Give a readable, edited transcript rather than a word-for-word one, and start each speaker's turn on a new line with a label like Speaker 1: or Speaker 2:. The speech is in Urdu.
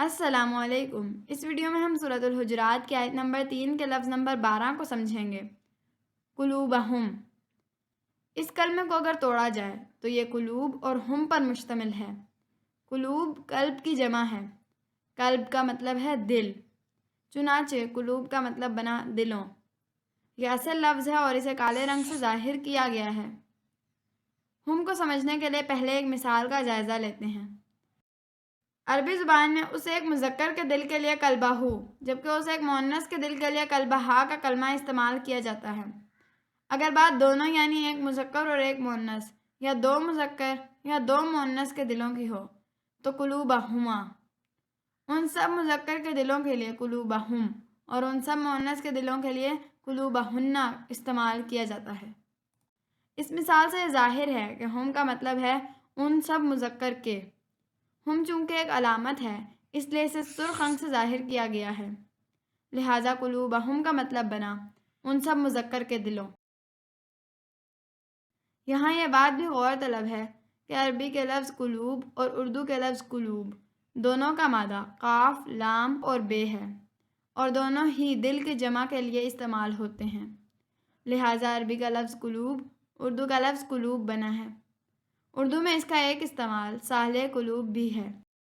Speaker 1: السلام علیکم۔ اس ویڈیو میں ہم سورۃ الحجرات کی آیت نمبر 3 کے لفظ نمبر 12 کو سمجھیں گے۔ قلوبہم، اس کلمے کو اگر توڑا جائے تو یہ قلوب اور ہم پر مشتمل ہے۔ قلوب قلب کی جمع ہے۔ قلب کا مطلب ہے دل، چنانچہ قلوب کا مطلب بنا دلوں۔ یہ اصل لفظ ہے اور اسے کالے رنگ سے ظاہر کیا گیا ہے۔ ہم کو سمجھنے کے لیے پہلے ایک مثال کا جائزہ لیتے ہیں۔ عربی زبان میں اس ایک مذکر کے دل کے لیے قلبہ، جبکہ اس ایک مؤنث کے دل کے لیے قلبہا کا کلمہ استعمال کیا جاتا ہے۔ اگر بات دونوں یعنی ایک مذکر اور ایک مؤنث یا دو مذکر یا دو مؤنث کے دلوں کی ہو تو قلوبہما، ان سب مذکر کے دلوں کے لیے قلوبہم اور ان سب مؤنث کے دلوں کے لیے قلوبہن استعمال کیا جاتا ہے۔ اس مثال سے یہ ظاہر ہے کہ ہم کا مطلب ہے ان سب مذکر کے۔ ہم چونکہ ایک علامت ہے اس لیے اسے سرخ رنگ سے ظاہر کیا گیا ہے، لہٰذا قلوبہم کا مطلب بنا ان سب مذکر کے دلوں۔ یہاں یہ بات بھی غور طلب ہے کہ عربی کے لفظ قلوب اور اردو کے لفظ قلوب دونوں کا مادہ قاف، لام اور بے ہے اور دونوں ہی دل کی جمع کے لیے استعمال ہوتے ہیں، لہٰذا عربی کا لفظ قلوب اردو کا لفظ قلوب بنا ہے۔ اردو میں اس کا ایک استعمال صالح قلوب بھی ہے۔